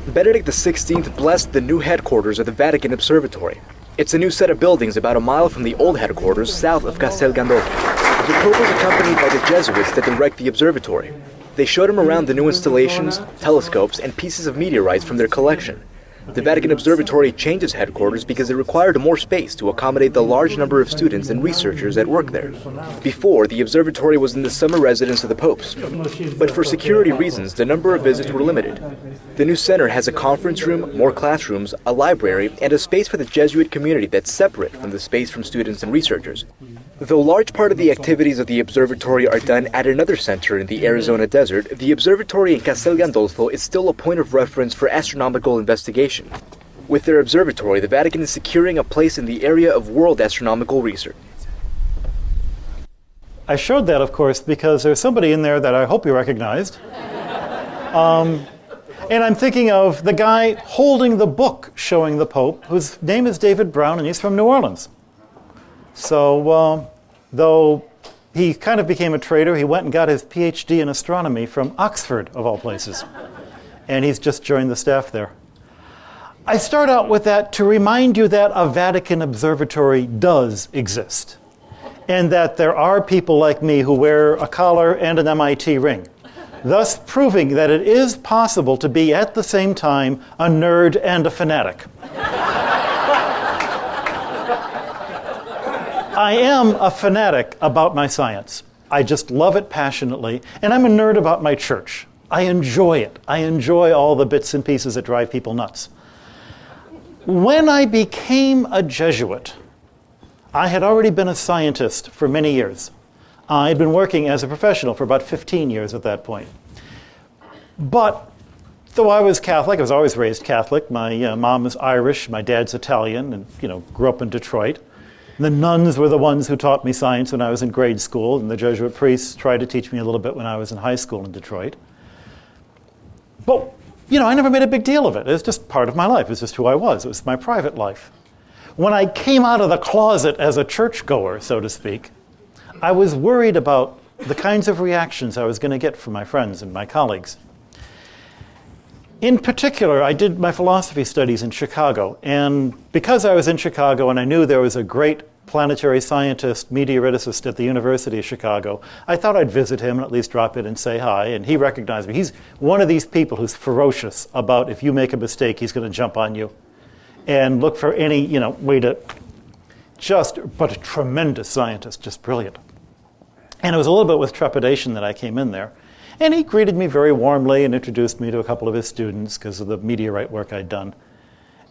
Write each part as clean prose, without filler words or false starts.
Benedict XVI blessed the new headquarters of the Vatican Observatory. It's a new set of buildings about a mile from the old headquarters south of Castel Gandolfo. The Pope was accompanied by the Jesuits that direct the observatory. They showed him around the new installations, telescopes, and pieces of meteorites from their collection. The Vatican Observatory changed its headquarters because it required more space to accommodate the large number of students and researchers at work there. Before, the observatory was in the summer residence of the popes, but for security reasons, the number of visits were limited. The new center has a conference room, more classrooms, a library, and a space for the Jesuit community that's separate from the space from students and researchers. Though a large part of the activities of the observatory are done at another center in the Arizona desert, the observatory in Castel Gandolfo is still a point of reference for astronomical investigation. With their observatory, the Vatican is securing a place in the area of world astronomical research. I showed that, of course, because there's somebody in there that I hope you recognized. And I'm thinking of the guy holding the book showing the Pope, whose name is David Brown, and he's from New Orleans. So, though he kind of became a traitor, he went and got his PhD in astronomy from Oxford, of all places. And he's just joined the staff there. I start out with that to remind you that a Vatican observatory does exist, and that there are people like me who wear a collar and an MIT ring, thus proving that it is possible to be at the same time a nerd and a fanatic. I am a fanatic about my science. I just love it passionately, and I'm a nerd about my church. I enjoy it. I enjoy all the bits and pieces that drive people nuts. When I became a Jesuit, I had already been a scientist for many years. I had been working as a professional for about 15 years at that point. But though I was Catholic, I was always raised Catholic. My mom is Irish, my dad's Italian, and grew up in Detroit. The nuns were the ones who taught me science when I was in grade school, and the Jesuit priests tried to teach me a little bit when I was in high school in Detroit. But, I never made a big deal of it. It was just part of my life. It was just who I was. It was my private life. When I came out of the closet as a churchgoer, so to speak, I was worried about the kinds of reactions I was going to get from my friends and my colleagues. In particular, I did my philosophy studies in Chicago, and because I was in Chicago and I knew there was a great planetary scientist, meteoriticist at the University of Chicago, I thought I'd visit him and at least drop in and say hi, and he recognized me. He's one of these people who's ferocious about if you make a mistake, he's going to jump on you and look for any, way to but a tremendous scientist, just brilliant. And it was a little bit with trepidation that I came in there. And he greeted me very warmly and introduced me to a couple of his students because of the meteorite work I'd done.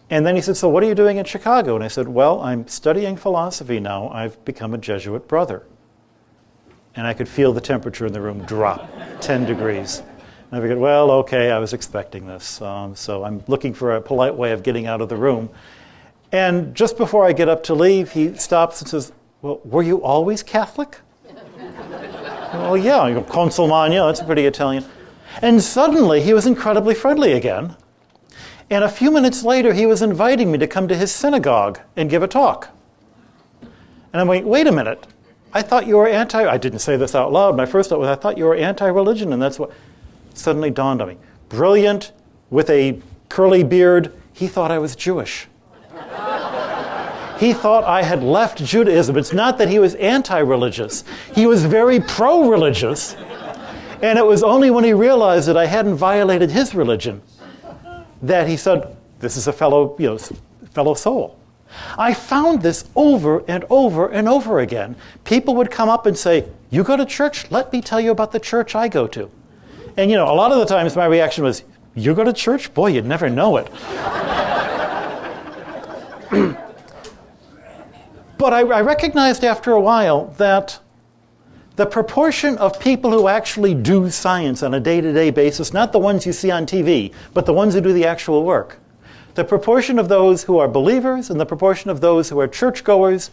And then he said, "So what are you doing in Chicago?" And I said, "Well, I'm studying philosophy now. I've become a Jesuit brother." And I could feel the temperature in the room drop 10 degrees. And I figured, well, okay, I was expecting this. So I'm looking for a polite way of getting out of the room. And just before I get up to leave, he stops and says, "Well, were you always Catholic?" Well, yeah, Consolmagno, that's pretty Italian. And suddenly, he was incredibly friendly again. And a few minutes later, he was inviting me to come to his synagogue and give a talk. And I'm like, wait a minute. I thought you were I didn't say this out loud. My first thought was, I thought you were anti-religion, and that's what suddenly dawned on me. Brilliant, with a curly beard, he thought I was Jewish. He thought I had left Judaism. It's not that he was anti-religious. He was very pro-religious. And it was only when he realized that I hadn't violated his religion that he said, this is a fellow soul. I found this over and over and over again. People would come up and say, "You go to church? Let me tell you about the church I go to." And a lot of the times my reaction was, "You go to church? Boy, you'd never know it." But I recognized after a while that the proportion of people who actually do science on a day-to-day basis, not the ones you see on TV, but the ones who do the actual work, the proportion of those who are believers and the proportion of those who are churchgoers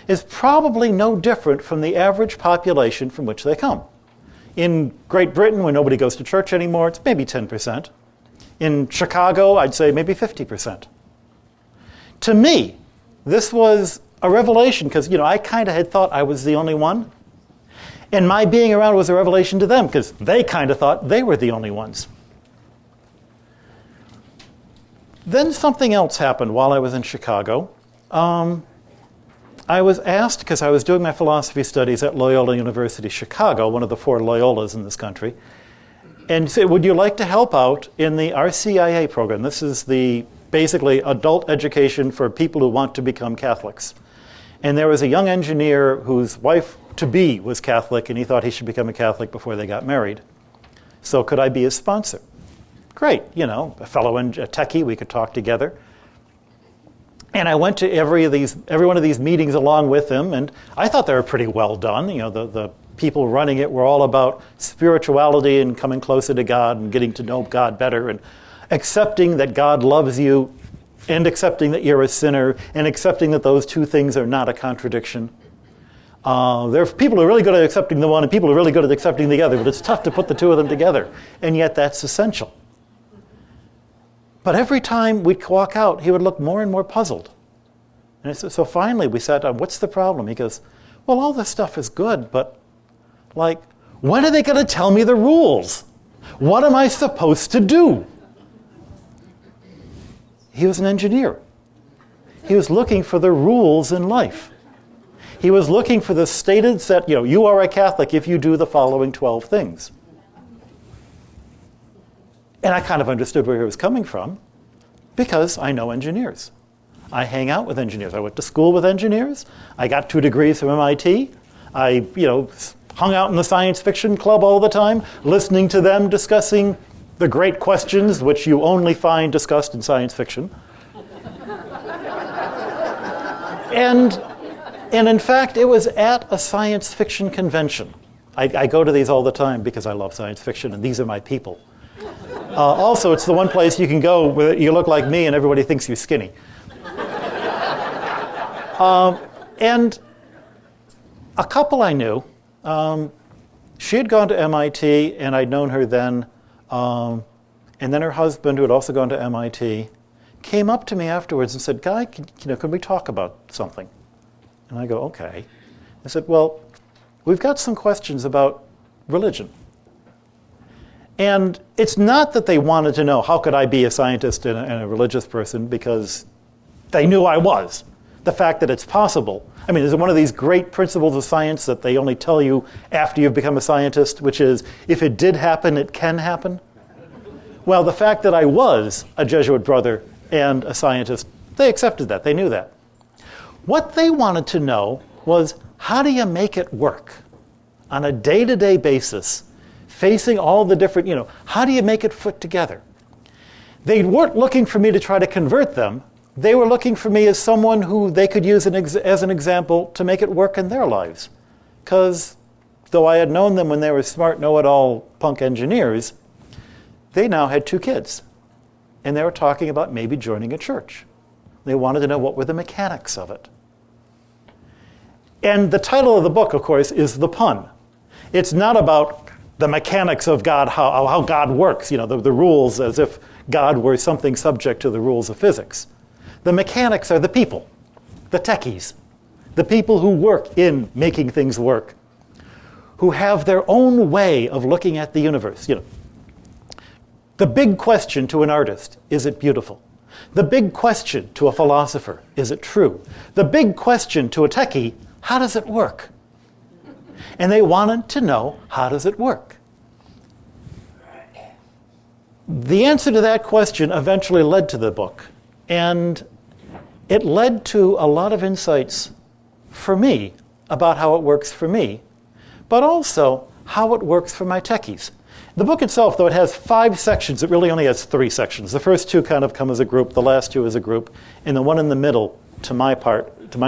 is probably no different from the average population from which they come. In Great Britain, where nobody goes to church anymore, it's maybe 10%. In Chicago, I'd say maybe 50%. To me, this was a revelation because, I kind of had thought I was the only one. And my being around was a revelation to them because they kind of thought they were the only ones. Then something else happened while I was in Chicago. I was asked, because I was doing my philosophy studies at Loyola University Chicago, one of the 4 Loyolas in this country, and said, would you like to help out in the RCIA program? This is the basically adult education for people who want to become Catholics. And there was a young engineer whose wife-to-be was Catholic, and he thought he should become a Catholic before they got married. So could I be his sponsor? Great, a fellow a techie, we could talk together. And I went to every one of these meetings along with him, and I thought they were pretty well done. The people running it were all about spirituality and coming closer to God and getting to know God better and accepting that God loves you and accepting that you're a sinner and accepting that those two things are not a contradiction. There are people who are really good at accepting the one and people who are really good at accepting the other, but it's tough to put the two of them together, and yet that's essential. But every time we'd walk out, he would look more and more puzzled. And so finally we sat down, what's the problem? He goes, well, all this stuff is good, but when are they going to tell me the rules? What am I supposed to do? He was an engineer. He was looking for the rules in life. He was looking for the stated set, you are a Catholic if you do the following 12 things. And I kind of understood where he was coming from because I know engineers. I hang out with engineers. I went to school with engineers. I got 2 degrees from MIT. I, hung out in the science fiction club all the time, listening to them discussing the great questions which you only find discussed in science fiction. And in fact, it was at a science fiction convention. I go to these all the time because I love science fiction, and these are my people. Also, it's the one place you can go where you look like me and everybody thinks you're skinny. And a couple I knew, she had gone to MIT, and I'd known her then, and then her husband, who had also gone to MIT, came up to me afterwards and said, Guy, can we talk about something? And I go, okay. I said, well, we've got some questions about religion. And it's not that they wanted to know, how could I be a scientist and a religious person, because they knew I was. The fact that it's possible. I mean, there's one of these great principles of science that they only tell you after you've become a scientist, which is, if it did happen, it can happen. Well, the fact that I was a Jesuit brother and a scientist, they accepted that. They knew that. What they wanted to know was, how do you make it work on a day-to-day basis, facing all the different, how do you make it fit together? They weren't looking for me to try to convert them. They were looking for me as someone who they could use as an example to make it work in their lives. Because though I had known them when they were smart, know-it-all punk engineers, they now had 2 kids. And they were talking about maybe joining a church. They wanted to know what were the mechanics of it. And the title of the book, of course, is The Pun. It's not about the mechanics of God, how God works, the rules, as if God were something subject to the rules of physics. The mechanics are the people, the techies, the people who work in making things work, who have their own way of looking at the universe. The big question to an artist, is it beautiful? The big question to a philosopher, is it true? The big question to a techie, how does it work? And they wanted to know, how does it work? The answer to that question eventually led to the book. And it led to a lot of insights for me about how it works for me, but also how it works for my techies. The book itself, though it has 5 sections, it really only has 3 sections. The first 2 kind of come as a group, the last 2 as a group, and the one in the middle, to my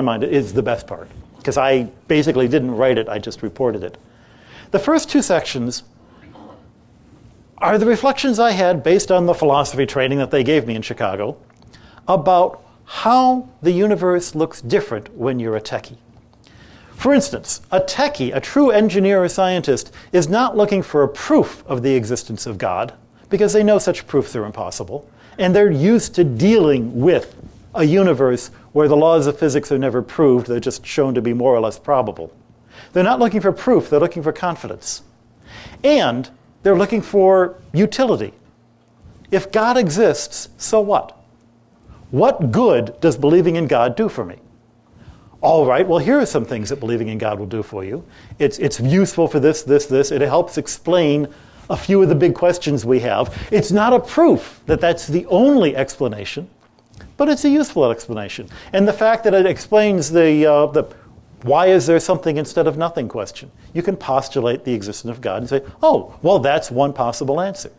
mind, is the best part, because I basically didn't write it, I just reported it. The first 2 sections are the reflections I had based on the philosophy training that they gave me in Chicago about how the universe looks different when you're a techie. For instance, a techie, a true engineer or scientist, is not looking for a proof of the existence of God, because they know such proofs are impossible, and they're used to dealing with a universe where the laws of physics are never proved, they're just shown to be more or less probable. They're not looking for proof, they're looking for confidence. And they're looking for utility. If God exists, so what? What good does believing in God do for me? All right, well, here are some things that believing in God will do for you. It's useful for this. It helps explain a few of the big questions we have. It's not a proof that that's the only explanation, but it's a useful explanation. And the fact that it explains the why is there something instead of nothing question. You can postulate the existence of God and say, oh, well, that's one possible answer.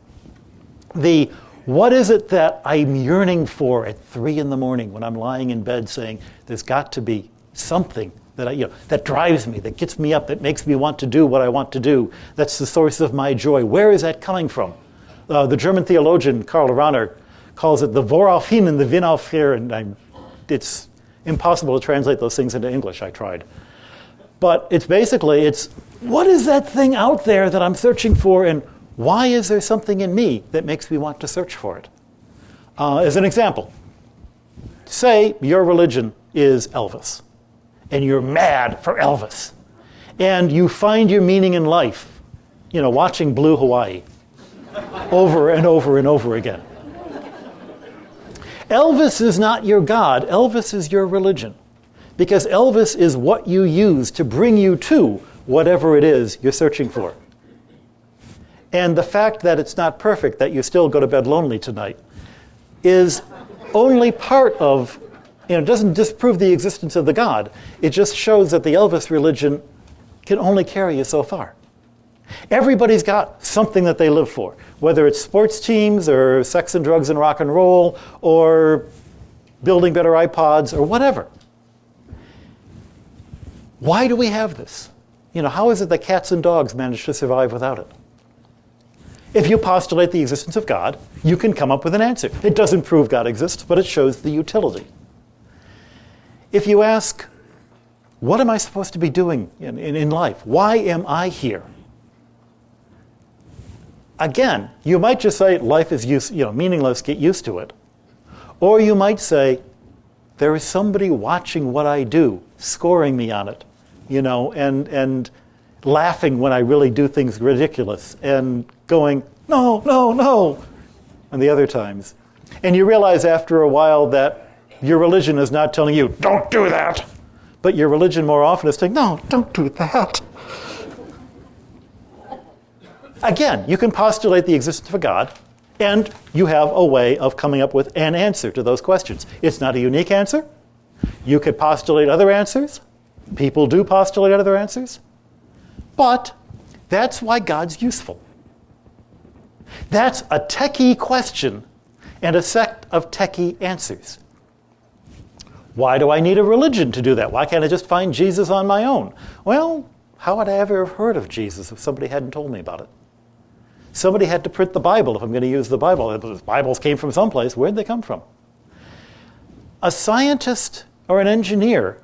The what is it that I'm yearning for at 3 in the morning when I'm lying in bed saying, there's got to be something that that drives me, that gets me up, that makes me want to do what I want to do. That's the source of my joy. Where is that coming from? The German theologian Karl Rahner calls it the Woraufhin and the Wienaufher, and it's impossible to translate those things into English. I tried. But it's what is that thing out there that I'm searching for, and why is there something in me that makes me want to search for it? As an example, say your religion is Elvis, and you're mad for Elvis, and you find your meaning in life, watching Blue Hawaii over and over and over again. Elvis is not your God. Elvis is your religion, because Elvis is what you use to bring you to whatever it is you're searching for. And the fact that it's not perfect, that you still go to bed lonely tonight, is only part of, it doesn't disprove the existence of the God. It just shows that the Elvis religion can only carry you so far. Everybody's got something that they live for, whether it's sports teams or sex and drugs and rock and roll or building better iPods or whatever. Why do we have this? How is it that cats and dogs manage to survive without it? If you postulate the existence of God, you can come up with an answer. It doesn't prove God exists, but it shows the utility. If you ask, what am I supposed to be doing in life? Why am I here? Again, you might just say life is meaningless, get used to it. Or you might say, there is somebody watching what I do, scoring me on it, and laughing when I really do things ridiculous, and going, no, and the other times. And you realize after a while that your religion is not telling you, don't do that, but your religion more often is saying, no, don't do that. Again, you can postulate the existence of a God, and you have a way of coming up with an answer to those questions. It's not a unique answer. You could postulate other answers. People do postulate other answers. But that's why God's useful. That's a techie question and a set of techie answers. Why do I need a religion to do that? Why can't I just find Jesus on my own? Well, how would I ever have heard of Jesus if somebody hadn't told me about it? Somebody had to print the Bible if I'm going to use the Bible. The Bibles came from someplace. Where'd they come from? A scientist or an engineer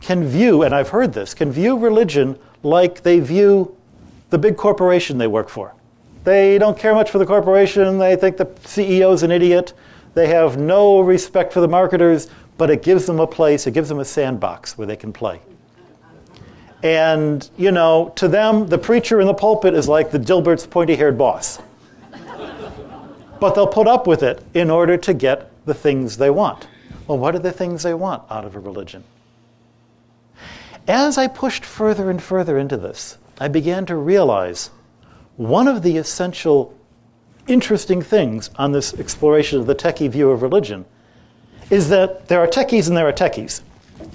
can view, and I've heard this, can view religion like they view the big corporation they work for. They don't care much for the corporation. They think the CEO's an idiot. They have no respect for the marketers, but it gives them a place, it gives them a sandbox where they can play. And, to them, the preacher in the pulpit is like the Dilbert's pointy-haired boss. But they'll put up with it in order to get the things they want. Well, what are the things they want out of a religion? As I pushed further and further into this, I began to realize one of the essential, interesting things on this exploration of the techie view of religion is that there are techies and there are techies.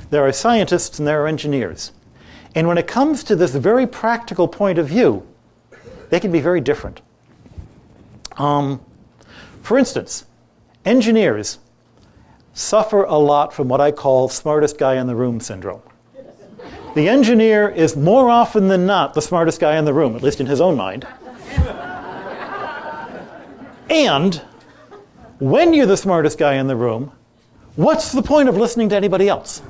There are scientists and there are engineers. And when it comes to this very practical point of view, they can be very different. For instance, engineers suffer a lot from what I call smartest guy in the room syndrome. The engineer is more often than not the smartest guy in the room, at least in his own mind. And when you're the smartest guy in the room, what's the point of listening to anybody else?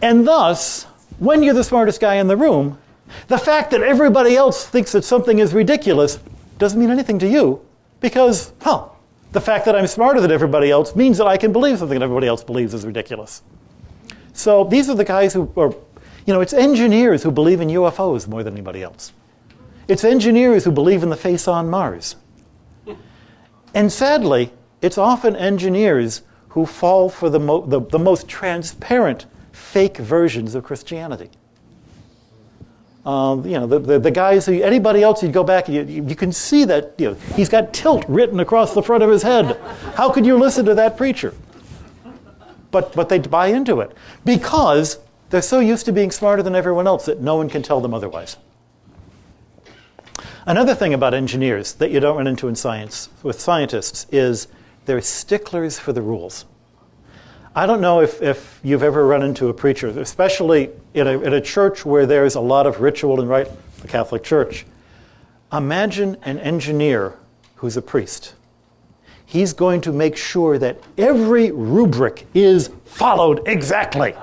And thus, when you're the smartest guy in the room, the fact that everybody else thinks that something is ridiculous doesn't mean anything to you, because, the fact that I'm smarter than everybody else means that I can believe something that everybody else believes is ridiculous. So these are the guys who are, it's engineers who believe in UFOs more than anybody else. It's engineers who believe in the face on Mars. And sadly, it's often engineers who fall for the most transparent fake versions of Christianity. The guys who, anybody else, you'd go back and you can see that, he's got tilt written across the front of his head. How could you listen to that preacher? But they buy into it because they're so used to being smarter than everyone else that no one can tell them otherwise. Another thing about engineers that you don't run into in science with scientists is they're sticklers for the rules. I don't know if you've ever run into a preacher, especially in a church where there's a lot of ritual and rite, the Catholic Church. Imagine an engineer who's a priest. He's going to make sure that every rubric is followed exactly.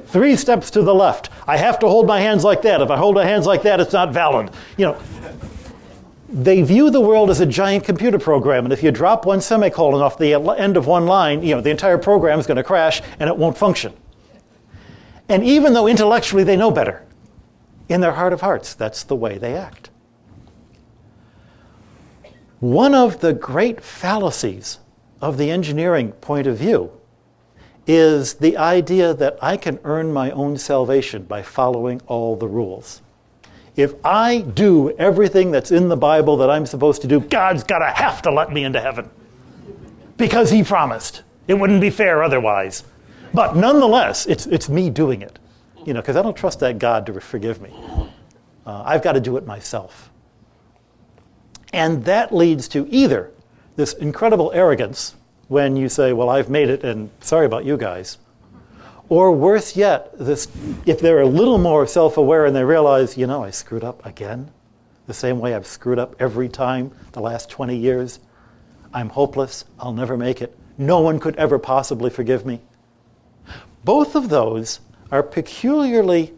3 steps to the left. I have to hold my hands like that. If I hold my hands like that, it's not valid. They view the world as a giant computer program, and if you drop one semicolon off the end of one line, the entire program is going to crash and it won't function. And even though intellectually they know better, in their heart of hearts, that's the way they act. One of the great fallacies of the engineering point of view is the idea that I can earn my own salvation by following all the rules. If I do everything that's in the Bible that I'm supposed to do, God's got to have to let me into heaven. Because he promised. It wouldn't be fair otherwise. But nonetheless, it's me doing it. Because I don't trust that God to forgive me. I've got to do it myself. And that leads to either this incredible arrogance when you say, well, I've made it and sorry about you guys. Or worse yet, if they're a little more self-aware and they realize, I screwed up again, the same way I've screwed up every time the last 20 years. I'm hopeless. I'll never make it. No one could ever possibly forgive me. Both of those are peculiarly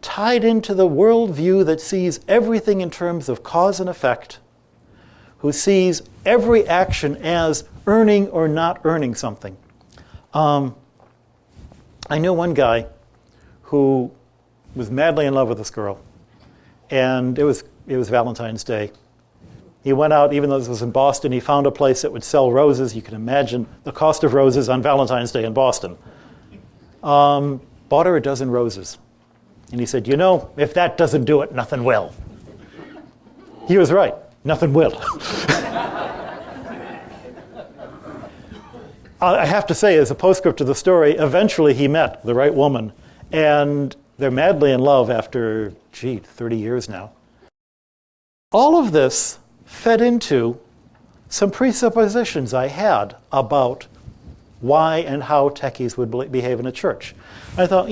tied into the worldview that sees everything in terms of cause and effect, who sees every action as earning or not earning something. I knew one guy who was madly in love with this girl, and it was Valentine's Day. He went out, even though this was in Boston, he found a place that would sell roses. You can imagine the cost of roses on Valentine's Day in Boston. Bought her a dozen roses. And he said, if that doesn't do it, nothing will. He was right. Nothing will. I have to say, as a postscript to the story, eventually he met the right woman, and they're madly in love after, 30 years now. All of this fed into some presuppositions I had about why and how techies would behave in a church. I thought,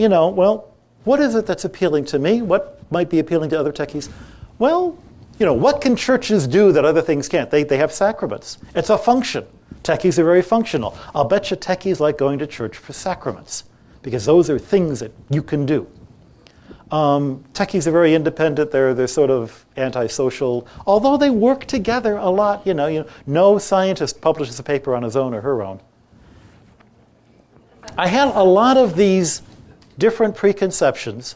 what is it that's appealing to me? What might be appealing to other techies? Well, what can churches do that other things can't? They have sacraments. It's a function. Techies are very functional. I'll bet you techies like going to church for sacraments, because those are things that you can do. Techies are very independent. They're sort of antisocial, although they work together a lot. No scientist publishes a paper on his own or her own. I had a lot of these different preconceptions,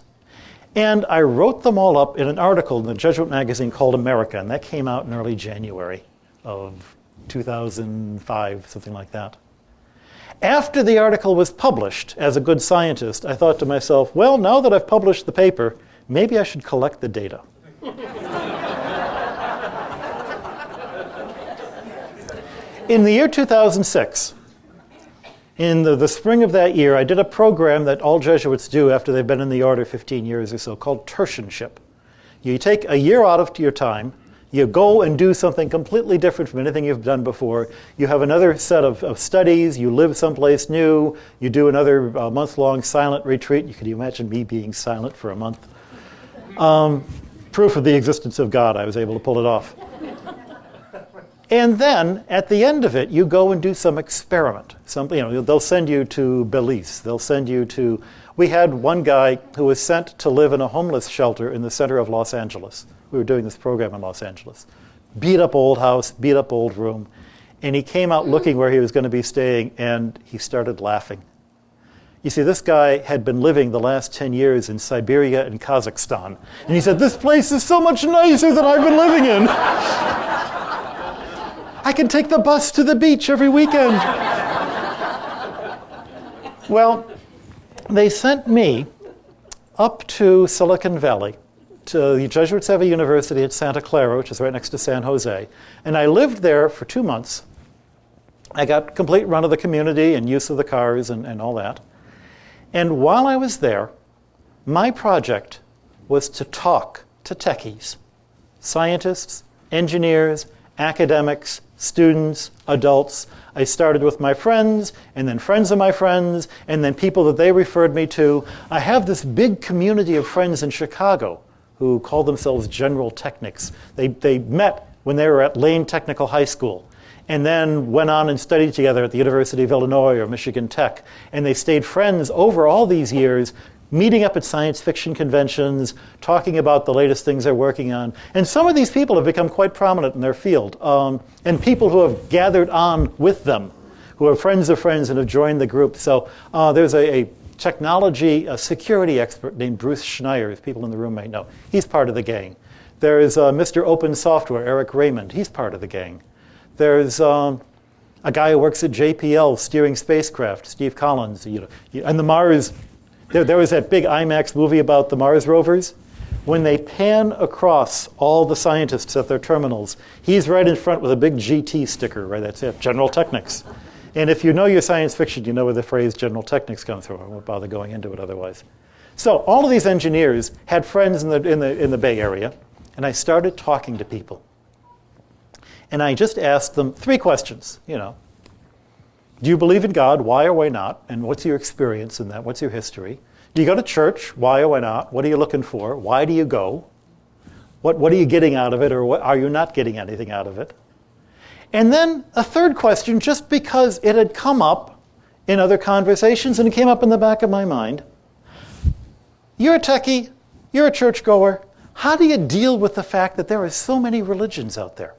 and I wrote them all up in an article in the Jesuit magazine called America, and that came out in early January of 2005, something like that. After the article was published, as a good scientist, I thought to myself, well, now that I've published the paper, maybe I should collect the data. In the year 2006, in the spring of that year, I did a program that all Jesuits do after they've been in the order 15 years or so, called tertianship. You take a year out of your time, you go and do something completely different from anything you've done before. You have another set of studies. You live someplace new. You do another month-long silent retreat. You can imagine me being silent for a month. Proof of the existence of God. I was able to pull it off. And then, at the end of it, you go and do some experiment. They'll send you to Belize. They'll send you to... We had one guy who was sent to live in a homeless shelter in the center of Los Angeles. We were doing this program in Los Angeles. Beat up old house, beat up old room. And he came out looking where he was going to be staying, and he started laughing. You see, this guy had been living the last 10 years in Siberia and Kazakhstan. And he said, this place is so much nicer than I've been living in. I can take the bus to the beach every weekend. Well, they sent me up to Silicon Valley. The Jesuits have a university at Santa Clara, which is right next to San Jose. And I lived there for 2 months. I got complete run of the community and use of the cars and all that. And while I was there, my project was to talk to techies, scientists, engineers, academics, students, adults. I started with my friends, and then friends of my friends, and then people that they referred me to. I have this big community of friends in Chicago who call themselves general technics. They met when they were at Lane Technical High School, and then went on and studied together at the University of Illinois or Michigan Tech. And they stayed friends over all these years, meeting up at science fiction conventions, talking about the latest things they're working on. And some of these people have become quite prominent in their field. And people who have gathered on with them, who are friends of friends and have joined the group. So there's a technology security expert named Bruce Schneier, as people in the room might know. He's part of the gang. There's Mr. Open Software, Eric Raymond. He's part of the gang. There's a guy who works at JPL steering spacecraft, Steve Collins. And the Mars, there was that big IMAX movie about the Mars rovers. When they pan across all the scientists at their terminals, he's right in front with a big GT sticker, right? That's it, General Technics. And if you know your science fiction, you know where the phrase General Technics comes from. I won't bother going into it otherwise. So all of these engineers had friends in the Bay Area, and I started talking to people. And I just asked them 3 questions, Do you believe in God? Why or why not? And what's your experience in that? What's your history? Do you go to church? Why or why not? What are you looking for? Why do you go? What are you getting out of it, or are you not getting anything out of it? And then a 3rd question, just because it had come up in other conversations and it came up in the back of my mind. You're a techie, you're a churchgoer. How do you deal with the fact that there are so many religions out there?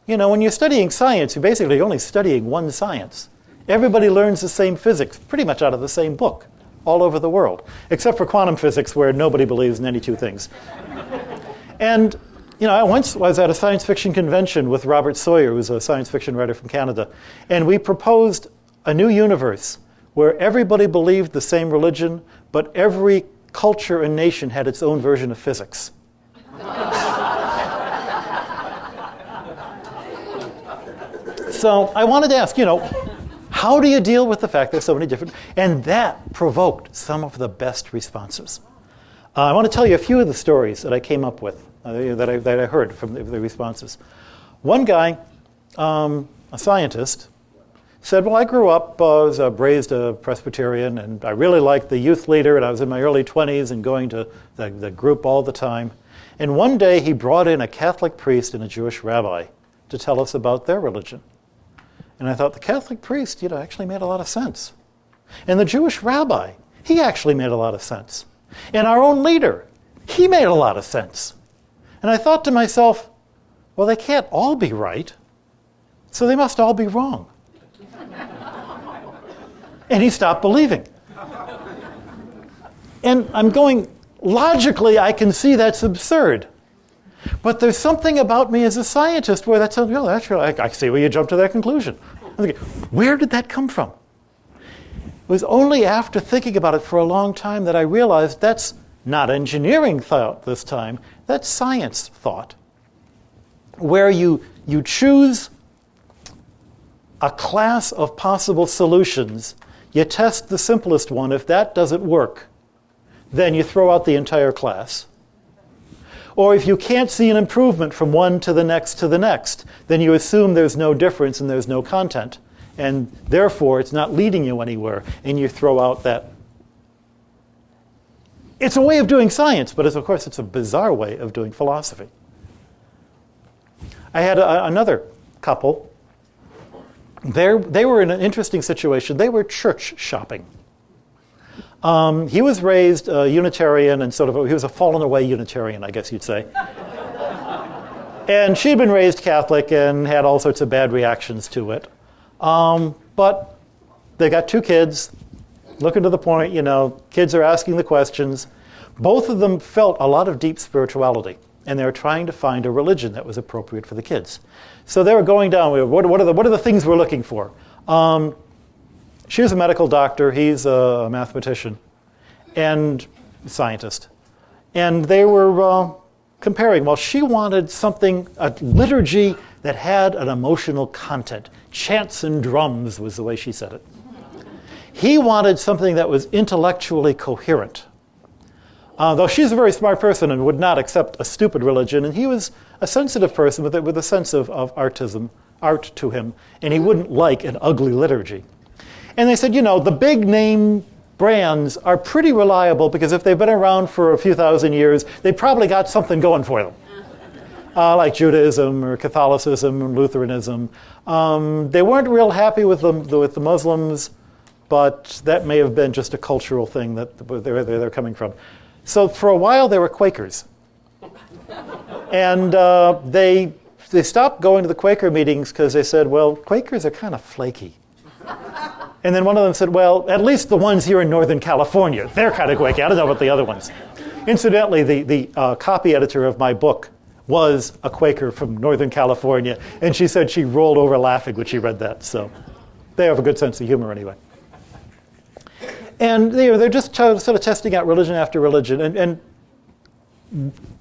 When you're studying science, you're basically only studying one science. Everybody learns the same physics, pretty much out of the same book, all over the world, except for quantum physics, where nobody believes in any 2 things. And I once was at a science fiction convention with Robert Sawyer, who's a science fiction writer from Canada, and we proposed a new universe where everybody believed the same religion, but every culture and nation had its own version of physics. So I wanted to ask, how do you deal with the fact there's so many different... And that provoked some of the best responses. I want to tell you a few of the stories that I came up with, that I heard from the responses. One guy, a scientist, said, well, I grew up, I was raised a Presbyterian, and I really liked the youth leader, and I was in my early 20s and going to the group all the time. And one day he brought in a Catholic priest and a Jewish rabbi to tell us about their religion. And I thought, the Catholic priest, actually made a lot of sense. And the Jewish rabbi, he actually made a lot of sense. And our own leader, he made a lot of sense. And I thought to myself, well, they can't all be right, so they must all be wrong. And he stopped believing. And I'm going, logically, I can see that's absurd. But there's something about me as a scientist where that's I see where you jump to that conclusion. I'm thinking, where did that come from? It was only after thinking about it for a long time that I realized that's not engineering thought this time, that's science thought. Where you choose a class of possible solutions, you test the simplest one. If that doesn't work, then you throw out the entire class. Or if you can't see an improvement from one to the next, then you assume there's no difference and there's no content. And therefore, it's not leading you anywhere, and you throw out that. It's a way of doing science, but of course, it's a bizarre way of doing philosophy. I had another couple. They were in an interesting situation. They were church shopping. He was raised Unitarian and he was a fallen away Unitarian, I guess you'd say. And she'd been raised Catholic and had all sorts of bad reactions to it. But they got 2 kids, looking to the point, kids are asking the questions. Both of them felt a lot of deep spirituality. and they were trying to find a religion that was appropriate for the kids. So they were going down, what are the things we're looking for? She was a medical doctor, he's a mathematician and scientist. And they were comparing. Well, she wanted something, a liturgy that had an emotional content. Chants and drums was the way she said it. He wanted something that was intellectually coherent. Though she's a very smart person and would not accept a stupid religion, and he was a sensitive person with a sense of artism, art to him, and he wouldn't like an ugly liturgy. And they said, the big name brands are pretty reliable because if they've been around for a few thousand years, they probably got something going for them. Like Judaism or Catholicism or Lutheranism. They weren't real happy with the Muslims, but that may have been just a cultural thing that they're coming from. So for a while, they were Quakers. And they stopped going to the Quaker meetings because they said, well, Quakers are kind of flaky. And then one of them said, well, at least the ones here in Northern California, they're kind of quaky. I don't know about the other ones. Incidentally, the copy editor of my book was a Quaker from Northern California, and she said she rolled over laughing when she read that. So they have a good sense of humor anyway. And they're just sort of testing out religion after religion. And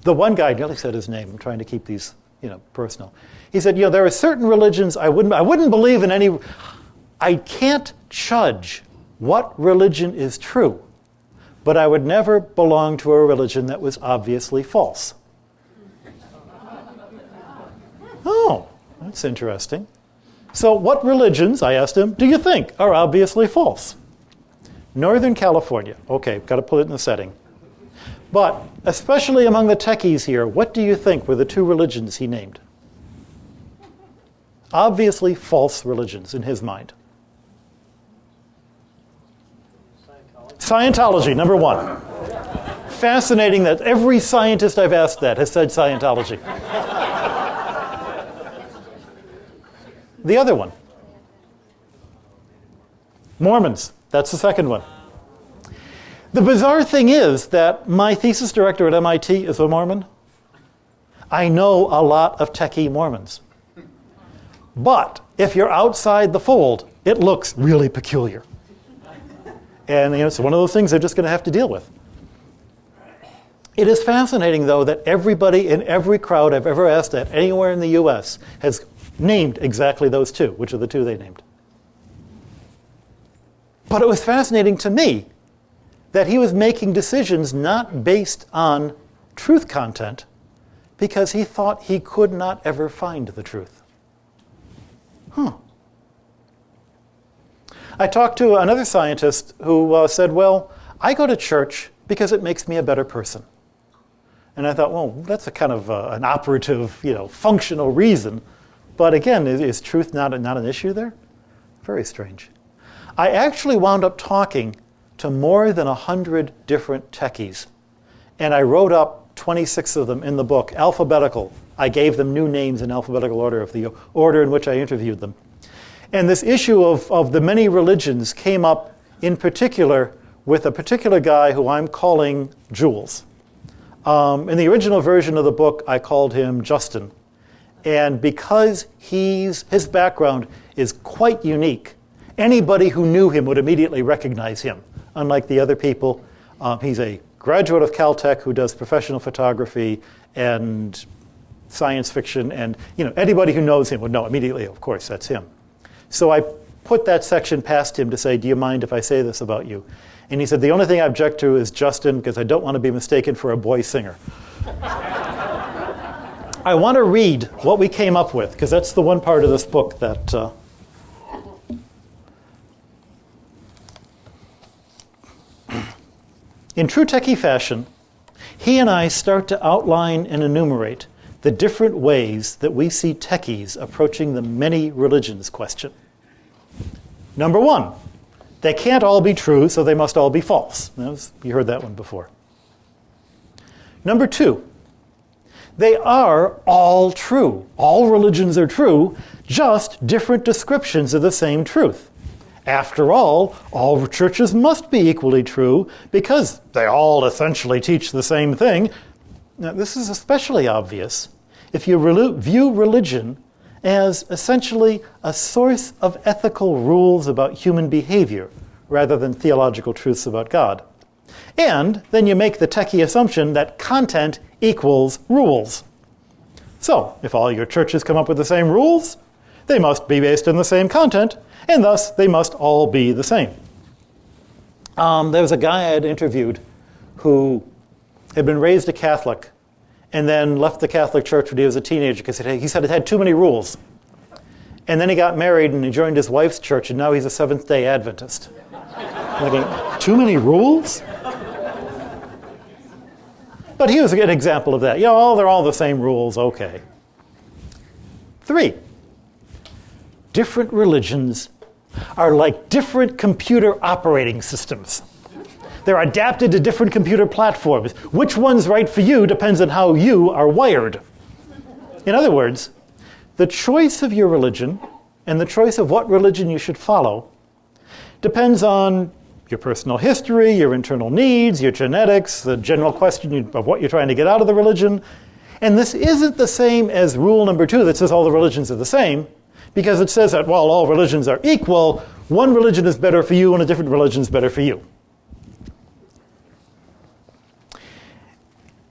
the one guy, I nearly said his name. I'm trying to keep these personal. He said, there are certain religions I wouldn't believe in any. I can't judge what religion is true, but I would never belong to a religion that was obviously false. Oh, that's interesting. So what religions, I asked him, do you think are obviously false? Northern California. Okay, got to put it in the setting. But especially among the techies here, what do you think were the two religions he named? Obviously false religions in his mind. Scientology, number one. Fascinating that every scientist I've asked that has said Scientology. The other one. Mormons. That's the second one. The bizarre thing is that my thesis director at MIT is a Mormon. I know a lot of techie Mormons. But if you're outside the fold, it looks really peculiar. And it's one of those things they're just going to have to deal with. It is fascinating, though, that everybody in every crowd I've ever asked at anywhere in the U.S. has named exactly those two, which are the two they named. But it was fascinating to me that he was making decisions not based on truth content because he thought he could not ever find the truth. I talked to another scientist who said, well, I go to church because it makes me a better person. And I thought, well, that's a kind of an operative, functional reason. But again, is truth not an issue there? Very strange. I actually wound up talking to more than 100 different techies. And I wrote up 26 of them in the book, alphabetical. I gave them new names in alphabetical order of the order in which I interviewed them. And this issue of the many religions came up in particular with a particular guy who I'm calling Jules. In the original version of the book, I called him Justin. And because his background is quite unique, anybody who knew him would immediately recognize him. Unlike the other people, he's a graduate of Caltech who does professional photography and science fiction. And anybody who knows him would know immediately, of course, that's him. So I put that section past him to say, do you mind if I say this about you? And he said, the only thing I object to is Justin, because I don't want to be mistaken for a boy singer. I want to read what we came up with, because that's the one part of this book that... In true techie fashion, he and I start to outline and enumerate the different ways that we see techies approaching the many religions question. Number one, they can't all be true, so they must all be false. You heard that one before. Number two, they are all true. All religions are true, just different descriptions of the same truth. After all churches must be equally true because they all essentially teach the same thing. Now, this is especially obvious if you view religion as essentially a source of ethical rules about human behavior rather than theological truths about God. And then you make the techie assumption that content equals rules. So, if all your churches come up with the same rules, they must be based on the same content, and thus they must all be the same. There was a guy I had interviewed who had been raised a Catholic and then left the Catholic Church when he was a teenager because he said it had too many rules. And then he got married and he joined his wife's church, and now he's a Seventh-day Adventist. Like, too many rules? But he was an example of that. Yeah, they're all the same rules, okay. 3, different religions are like different computer operating systems. They're adapted to different computer platforms. Which one's right for you depends on how you are wired. In other words, the choice of your religion and the choice of what religion you should follow depends on your personal history, your internal needs, your genetics, the general question of what you're trying to get out of the religion. And this isn't the same as rule number 2 that says all the religions are the same, because it says that, well, all religions are equal. One religion is better for you and a different religion is better for you.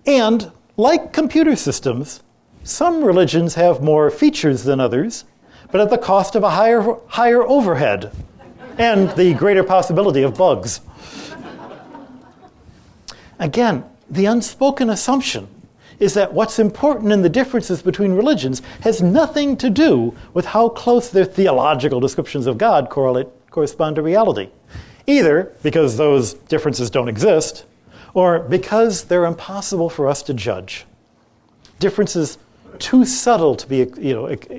And like computer systems, some religions have more features than others, but at the cost of a higher overhead and the greater possibility of bugs. Again, the unspoken assumption is that what's important in the differences between religions has nothing to do with how close their theological descriptions of God correspond to reality, either because those differences don't exist or because they're impossible for us to judge. Differences too subtle to be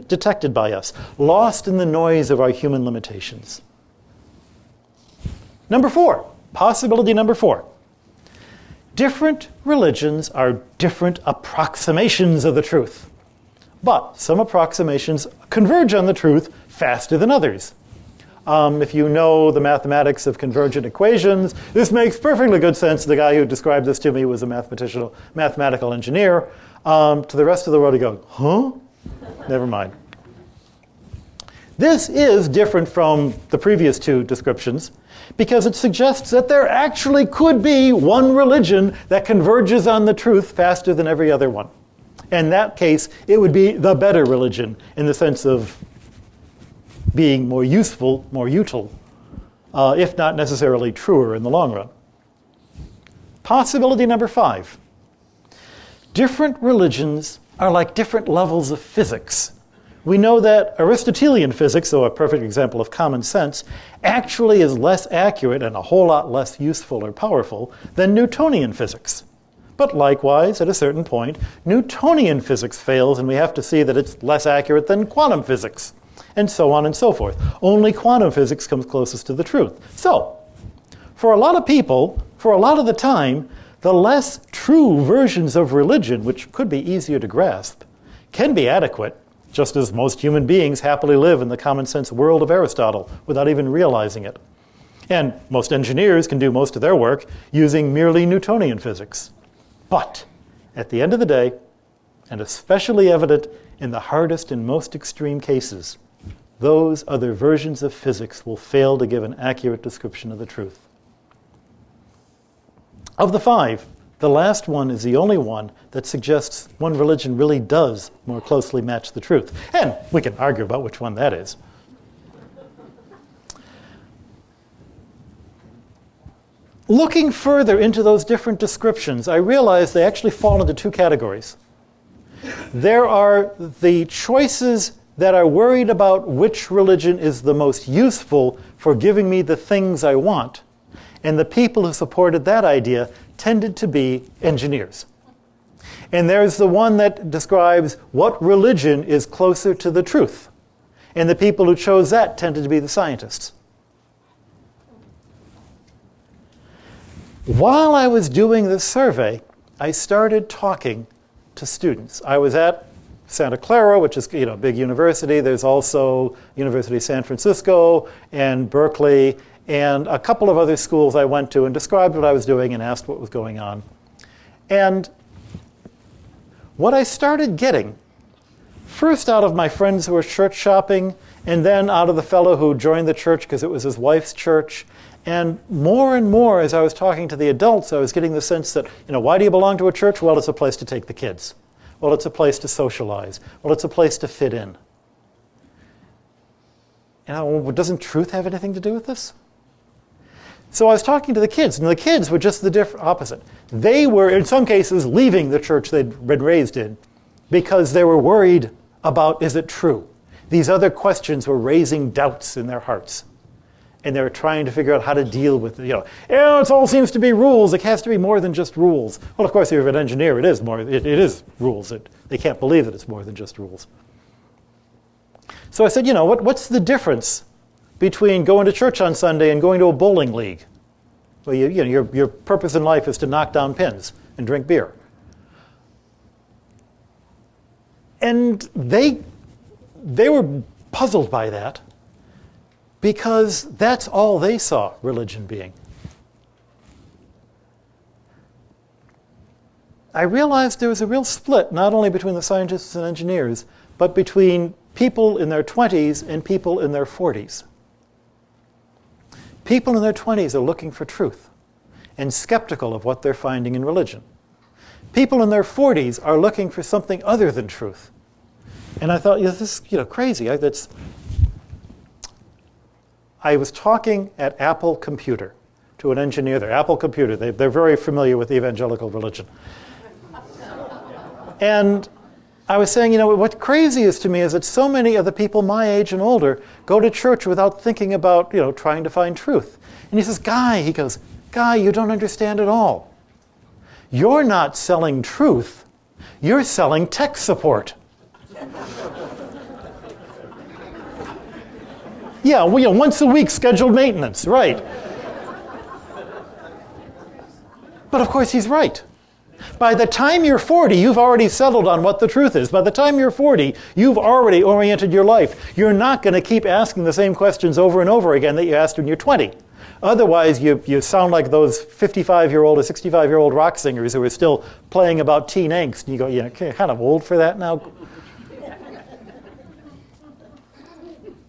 detected by us, lost in the noise of our human limitations. Number 4, possibility number 4. Different religions are different approximations of the truth. But some approximations converge on the truth faster than others. If you know the mathematics of convergent equations, this makes perfectly good sense. The guy who described this to me was a mathematical engineer. To the rest of the world, you go, huh? Never mind. This is different from the previous 2 descriptions because it suggests that there actually could be one religion that converges on the truth faster than every other one. In that case, it would be the better religion in the sense of being more useful, more util, if not necessarily truer in the long run. Possibility number 5. Different religions are like different levels of physics. We know that Aristotelian physics, though a perfect example of common sense, actually is less accurate and a whole lot less useful or powerful than Newtonian physics. But likewise, at a certain point, Newtonian physics fails and we have to see that it's less accurate than quantum physics, and so on and so forth. Only quantum physics comes closest to the truth. So, for a lot of people, for a lot of the time, the less true versions of religion, which could be easier to grasp, can be adequate, just as most human beings happily live in the common sense world of Aristotle without even realizing it. And most engineers can do most of their work using merely Newtonian physics. But at the end of the day, and especially evident in the hardest and most extreme cases, those other versions of physics will fail to give an accurate description of the truth. Of the 5, the last one is the only one that suggests one religion really does more closely match the truth. And we can argue about which one that is. Looking further into those different descriptions, I realized they actually fall into 2 categories. There are the choices that are worried about which religion is the most useful for giving me the things I want, and the people who supported that idea tended to be engineers. And there's the one that describes what religion is closer to the truth. And the people who chose that tended to be the scientists. While I was doing this survey, I started talking to students. I was at Santa Clara, which is a big university. There's also University of San Francisco and Berkeley and a couple of other schools I went to and described what I was doing and asked what was going on. And what I started getting, first out of my friends who were church shopping, and then out of the fellow who joined the church because it was his wife's church, and more as I was talking to the adults, I was getting the sense that, why do you belong to a church? Well, it's a place to take the kids. Well, it's a place to socialize. Well, it's a place to fit in. Well, doesn't truth have anything to do with this? So I was talking to the kids, and the kids were just the opposite. They were, in some cases, leaving the church they'd been raised in because they were worried about, is it true? These other questions were raising doubts in their hearts. And they were trying to figure out how to deal with it. It all seems to be rules. It has to be more than just rules. Well, of course, if you're an engineer, it is more. It is rules. They can't believe that it's more than just rules. So I said, what's the difference between going to church on Sunday and going to a bowling league? Well, your purpose in life is to knock down pins and drink beer. And they were puzzled by that because that's all they saw religion being. I realized there was a real split, not only between the scientists and engineers, but between people in their 20s and people in their 40s. People in their 20s are looking for truth and skeptical of what they're finding in religion. People in their 40s are looking for something other than truth. And I thought, this is crazy. I was talking at Apple Computer to an engineer there. Apple Computer, they're very familiar with evangelical religion. And I was saying, what crazy is to me is that so many of the people my age and older go to church without thinking about, trying to find truth. And he says, Guy, you don't understand at all. You're not selling truth. You're selling tech support. Yeah, once a week scheduled maintenance, right. But of course he's right. By the time you're 40, you've already settled on what the truth is. By the time you're 40, you've already oriented your life. You're not going to keep asking the same questions over and over again that you asked when you're 20. Otherwise, you sound like those 55-year-old or 65-year-old rock singers who are still playing about teen angst. And you go, you're kind of old for that now.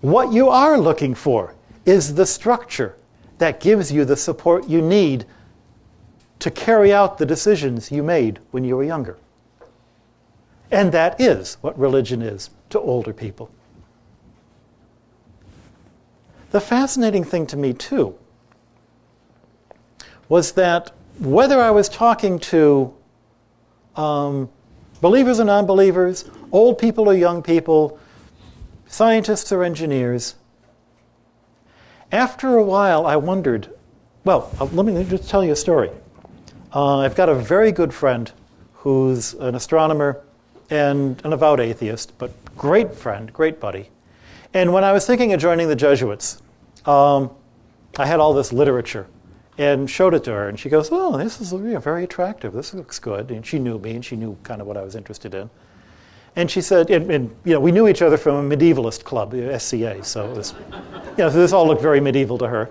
What you are looking for is the structure that gives you the support you need to carry out the decisions you made when you were younger. And that is what religion is to older people. The fascinating thing to me, too, was that whether I was talking to believers or non-believers, old people or young people, scientists or engineers, after a while I wondered, let me just tell you a story. I've got a very good friend who's an astronomer and an avowed atheist, but great friend, great buddy. And when I was thinking of joining the Jesuits, I had all this literature and showed it to her. And she goes, this is very attractive. This looks good. And she knew me, and she knew kind of what I was interested in. And she said, we knew each other from a medievalist club, SCA, so it was, so this all looked very medieval to her.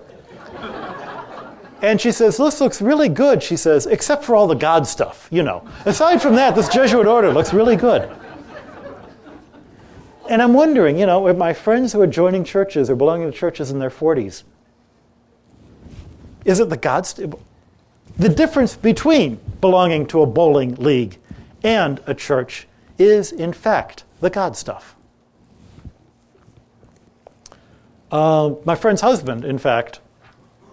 And she says, this looks really good, she says, except for all the God stuff, Aside from that, this Jesuit order looks really good. And I'm wondering, with my friends who are joining churches or belonging to churches in their 40s, is it the God stuff? The difference between belonging to a bowling league and a church is, in fact, the God stuff. My friend's husband, in fact,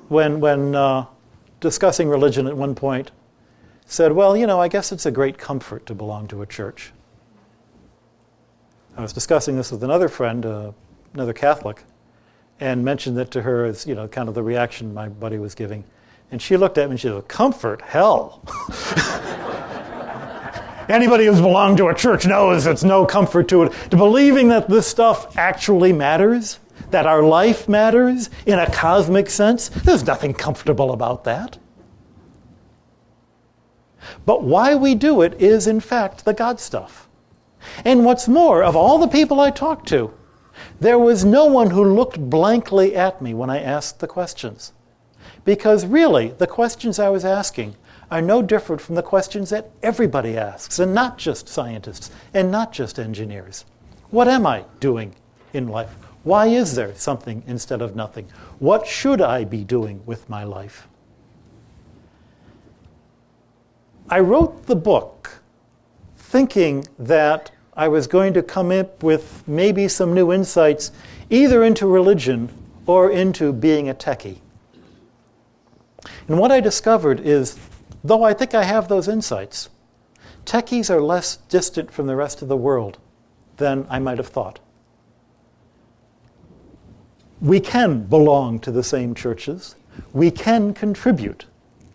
when discussing religion at one point, said, I guess it's a great comfort to belong to a church. I was discussing this with another friend, another Catholic, and mentioned it to her as, kind of the reaction my buddy was giving. And she looked at me and she said, comfort? Hell. Anybody who's belonged to a church knows it's no comfort to it. To believing that this stuff actually matters, that our life matters in a cosmic sense, there's nothing comfortable about that. But why we do it is, in fact, the God stuff. And what's more, of all the people I talked to, there was no one who looked blankly at me when I asked the questions. Because really, the questions I was asking are no different from the questions that everybody asks, and not just scientists, and not just engineers. What am I doing in life? Why is there something instead of nothing? What should I be doing with my life? I wrote the book thinking that I was going to come up with maybe some new insights either into religion or into being a techie. And what I discovered is, though I think I have those insights, techies are less distant from the rest of the world than I might have thought. We can belong to the same churches. We can contribute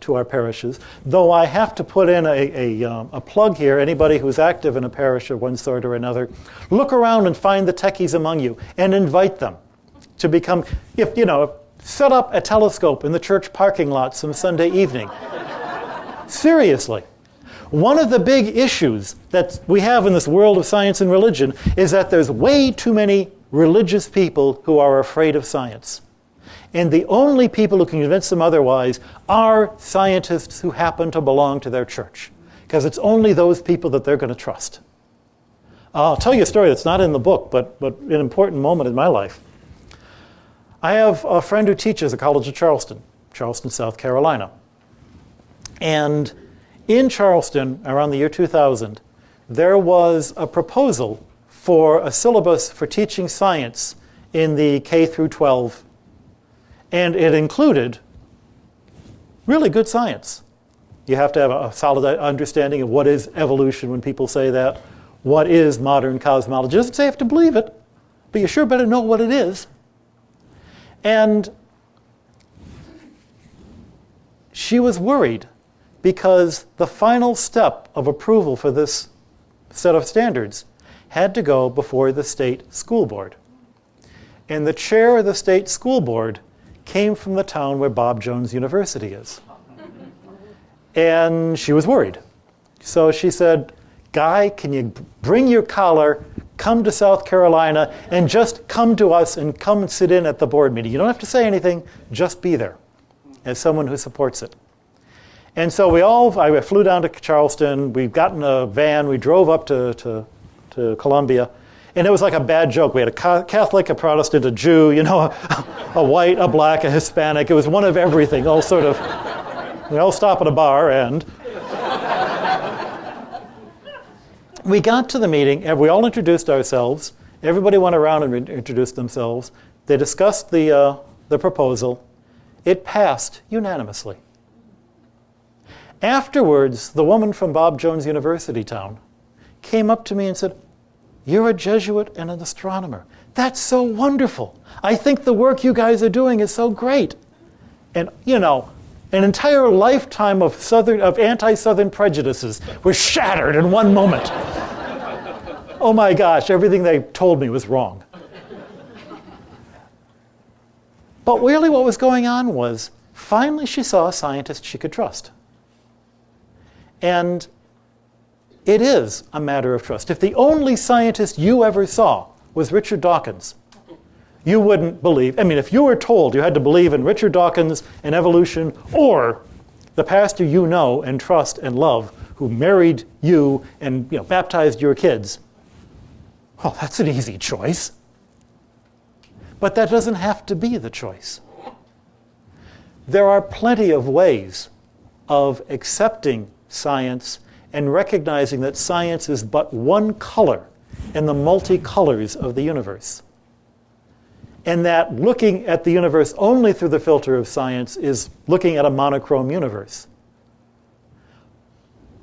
to our parishes, though I have to put in a plug here. Anybody who's active in a parish of one sort or another, look around and find the techies among you and invite them to become, set up a telescope in the church parking lot some Sunday evening. Seriously. One of the big issues that we have in this world of science and religion is that there's way too many religious people who are afraid of science. And the only people who can convince them otherwise are scientists who happen to belong to their church, because it's only those people that they're going to trust. I'll tell you a story that's not in the book, but an important moment in my life. I have a friend who teaches at College of Charleston, South Carolina. And in Charleston, around the year 2000, there was a proposal for a syllabus for teaching science in the K through 12. And it included really good science. You have to have a solid understanding of what is evolution when people say that. What is modern cosmology? It doesn't say you have to believe it, but you sure better know what it is. And she was worried because the final step of approval for this set of standards had to go before the state school board. And the chair of the state school board came from the town where Bob Jones University is. And she was worried. So she said, Guy, can you bring your collar, come to South Carolina, and just come to us and come and sit in at the board meeting. You don't have to say anything, just be there as someone who supports it. And so I flew down to Charleston, we got in a van, we drove up to Columbia, and it was like a bad joke. We had a Catholic, a Protestant, a Jew, a white, a black, a Hispanic. It was one of everything, all sort of, we all stop at a bar, and we got to the meeting, and we all introduced ourselves. Everybody went around and introduced themselves. They discussed the proposal. It passed unanimously. Afterwards, the woman from Bob Jones University town came up to me and said, "You're a Jesuit and an astronomer. That's so wonderful. I think the work you guys are doing is so great." And, an entire lifetime of anti-Southern prejudices was shattered in one moment. Oh my gosh, everything they told me was wrong. But really what was going on was, finally she saw a scientist she could trust. And it is a matter of trust. If the only scientist you ever saw was Richard Dawkins, you wouldn't believe. If you were told you had to believe in Richard Dawkins and evolution, or the pastor you know and trust and love who married you and baptized your kids, well, that's an easy choice. But that doesn't have to be the choice. There are plenty of ways of accepting science and recognizing that science is but one color in the multicolors of the universe. And that looking at the universe only through the filter of science is looking at a monochrome universe.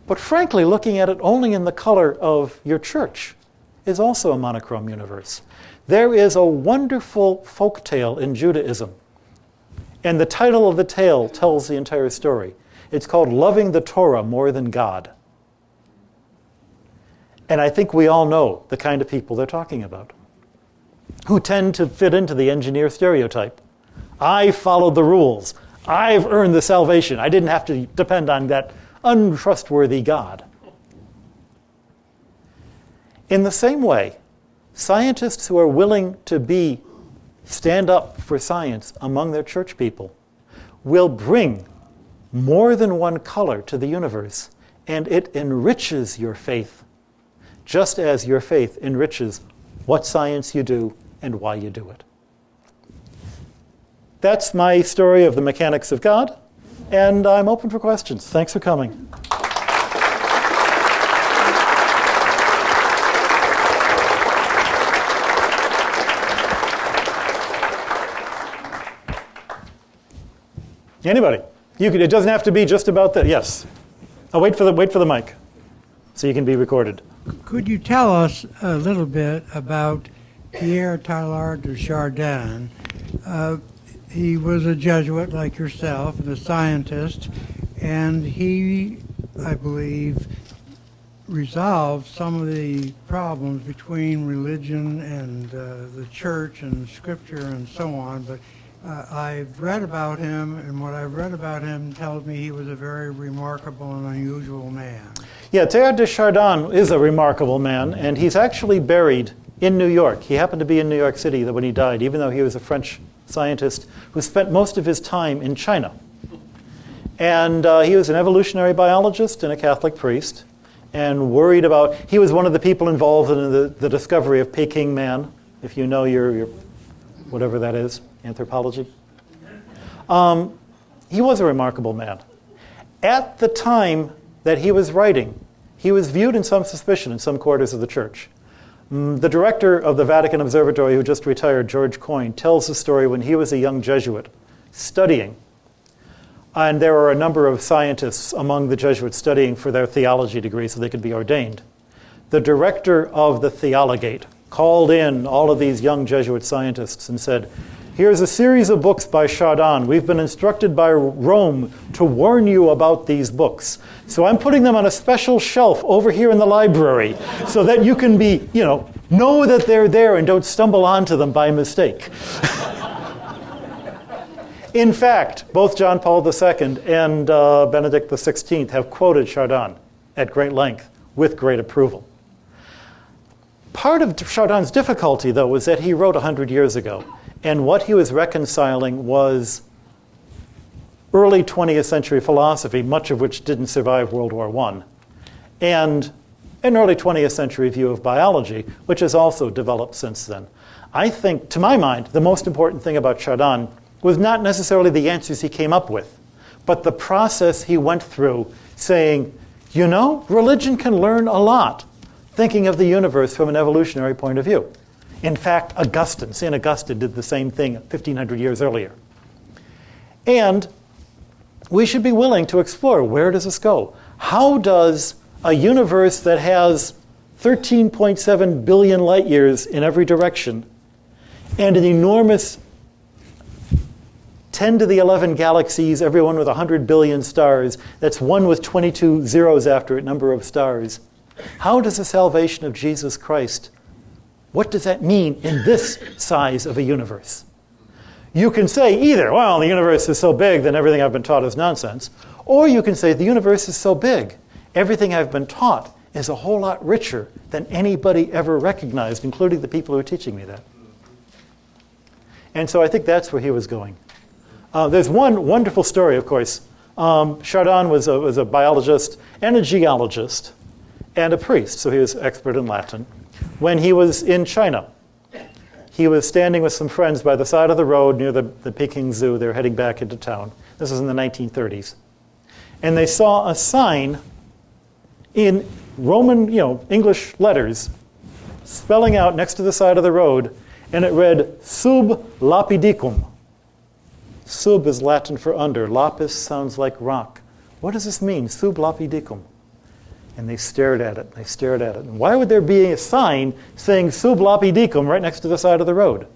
But frankly, looking at it only in the color of your church is also a monochrome universe. There is a wonderful folk tale in Judaism, and the title of the tale tells the entire story. It's called Loving the Torah More Than God. And I think we all know the kind of people they're talking about, who tend to fit into the engineer stereotype. I followed the rules. I've earned the salvation. I didn't have to depend on that untrustworthy God. In the same way, scientists who are willing to stand up for science among their church people will bring more than one color to the universe, and it enriches your faith, just as your faith enriches what science you do and why you do it. That's my story of the mechanics of God, and I'm open for questions. Thanks for coming. Anybody? It doesn't have to be just about that. Yes. Oh, wait for the mic, so you can be recorded. Could you tell us a little bit about Pierre Teilhard de Chardin? He was a Jesuit like yourself and a scientist, and he, I believe, resolved some of the problems between religion and the church and scripture and so on. But I've read about him, and what I've read about him tells me he was a very remarkable and unusual man. Yeah, Teilhard de Chardin is a remarkable man, and he's actually buried in New York. He happened to be in New York City when he died, even though he was a French scientist who spent most of his time in China. And he was an evolutionary biologist and a Catholic priest, and worried about, he was one of the people involved in the discovery of Peking man, if you know your whatever that is, anthropology. He was a remarkable man. At the time that he was writing, he was viewed in some suspicion in some quarters of the church. The director of the Vatican Observatory, who just retired, George Coyne, tells the story when he was a young Jesuit studying. And there were a number of scientists among the Jesuits studying for their theology degree so they could be ordained. The director of the Theologate called in all of these young Jesuit scientists and said, "Here's a series of books by Chardin. We've been instructed by Rome to warn you about these books. So I'm putting them on a special shelf over here in the library so that you can know that they're there and don't stumble onto them by mistake." In fact, both John Paul II and Benedict XVI have quoted Chardin at great length with great approval. Part of Chardin's difficulty, though, was that he wrote 100 years ago. And what he was reconciling was early 20th century philosophy, much of which didn't survive World War I, and an early 20th century view of biology, which has also developed since then. I think, to my mind, the most important thing about Chardin was not necessarily the answers he came up with, but the process he went through saying, religion can learn a lot, thinking of the universe from an evolutionary point of view. In fact, St. Augustine did the same thing 1,500 years earlier. And we should be willing to explore, where does this go? How does a universe that has 13.7 billion light years in every direction and an enormous 10 to the 11 galaxies, every one with 100 billion stars, that's one with 22 zeros after it, number of stars, how does the salvation of Jesus Christ, what does that mean in this size of a universe? You can say either, well, the universe is so big, then everything I've been taught is nonsense. Or you can say, the universe is so big, everything I've been taught is a whole lot richer than anybody ever recognized, including the people who are teaching me that. And so I think that's where he was going. There's one wonderful story, of course. Chardin was a biologist and a geologist and a priest, so he was expert in Latin. When he was in China, he was standing with some friends by the side of the road near the Peking Zoo. They were heading back into town. This was in the 1930s. And they saw a sign in Roman, English letters, spelling out next to the side of the road, and it read, "Sub lapidicum." Sub is Latin for under. Lapis sounds like rock. What does this mean, sub lapidicum? And they stared at it, And why would there be a sign saying sub lapidicum right next to the side of the road?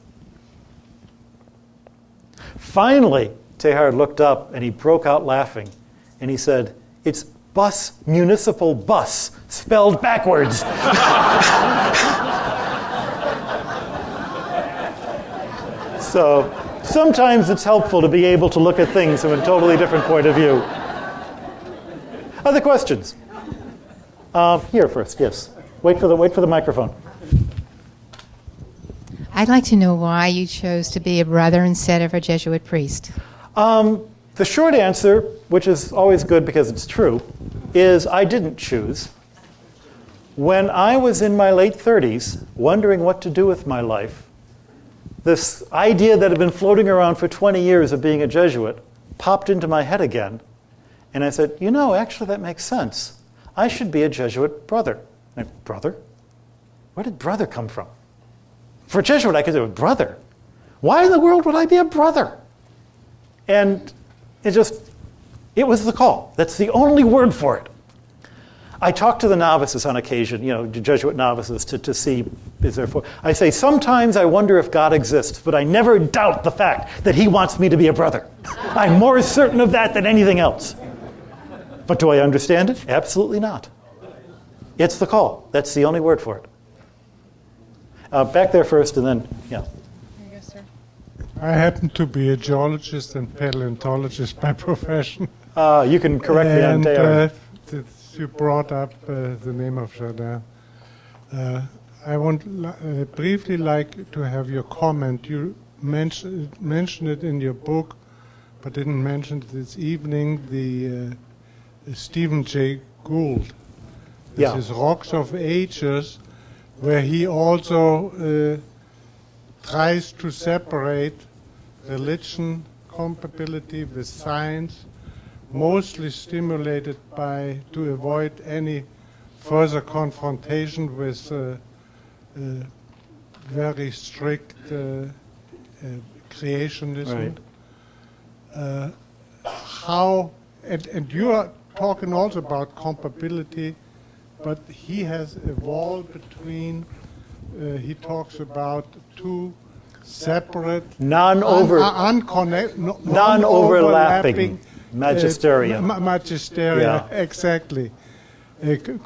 Finally, Teilhard looked up and he broke out laughing. And he said, "It's bus, municipal bus, spelled backwards." So sometimes it's helpful to be able to look at things from a totally different point of view. Other questions? Here first, yes. Wait for the microphone. I'd like to know why you chose to be a brother instead of a Jesuit priest. The short answer, which is always good because it's true, is I didn't choose. When I was in my late 30s, wondering what to do with my life, this idea that had been floating around for 20 years of being a Jesuit popped into my head again. And I said, you know, actually that makes sense. I should be a Jesuit brother. Brother? Where did brother come from? For a Jesuit, I could do a brother. Why in the world would I be a brother? And it was the call. That's the only word for it. I talk to the novices on occasion, Jesuit novices, to see, I say, sometimes I wonder if God exists, but I never doubt the fact that he wants me to be a brother. I'm more certain of that than anything else. But do I understand it? Absolutely not. It's the call. That's the only word for it. Back there first, and then, yeah. There you go, sir. I happen to be a geologist and paleontologist by profession. You can correct me on there. You brought up the name of Chardin. I want briefly like to have your comment. You mentioned it in your book, but didn't mention it this evening, the Stephen Jay Gould. This is Rocks of Ages, where he also tries to separate religion compatibility with science, mostly stimulated to avoid any further confrontation with very strict creationism. Right. And you are talking also about compatibility, but he has evolved between, he talks about two separate, non-overlapping Magisteria. Magisteria, yeah. Exactly.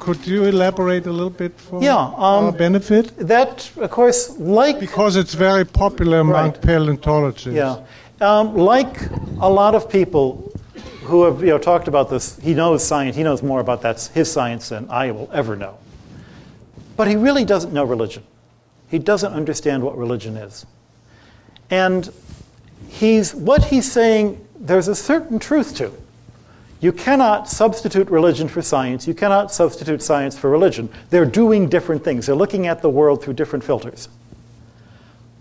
Could you elaborate a little bit for our benefit? That, of course, because it's very popular among paleontologists. Yeah. Like a lot of people who have talked about this, he knows science, he knows more about his science than I will ever know. But he really doesn't know religion. He doesn't understand what religion is. And what he's saying, there's a certain truth to. You cannot substitute religion for science. You cannot substitute science for religion. They're doing different things. They're looking at the world through different filters.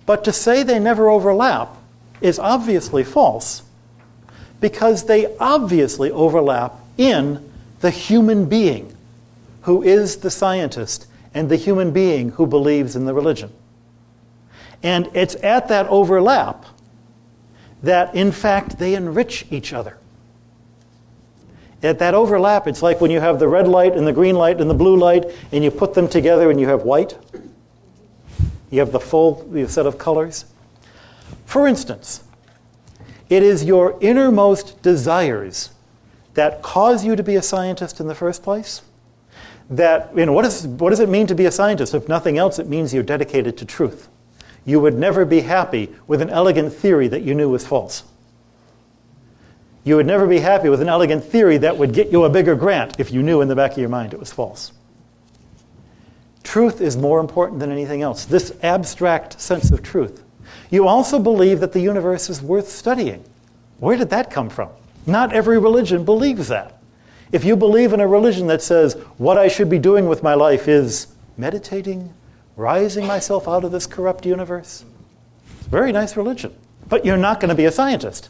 But to say they never overlap is obviously false, because they obviously overlap in the human being who is the scientist and the human being who believes in the religion. And it's at that overlap that, in fact, they enrich each other. At that overlap, it's like when you have the red light and the green light and the blue light, and you put them together and you have white. You have the full set of colors. For instance, it is your innermost desires that cause you to be a scientist in the first place. That, what does it mean to be a scientist? If nothing else, it means you're dedicated to truth. You would never be happy with an elegant theory that you knew was false. You would never be happy with an elegant theory that would get you a bigger grant if you knew in the back of your mind it was false. Truth is more important than anything else, this abstract sense of truth. You also believe that the universe is worth studying. Where did that come from? Not every religion believes that. If you believe in a religion that says, what I should be doing with my life is meditating, rising myself out of this corrupt universe, it's a very nice religion. But you're not going to be a scientist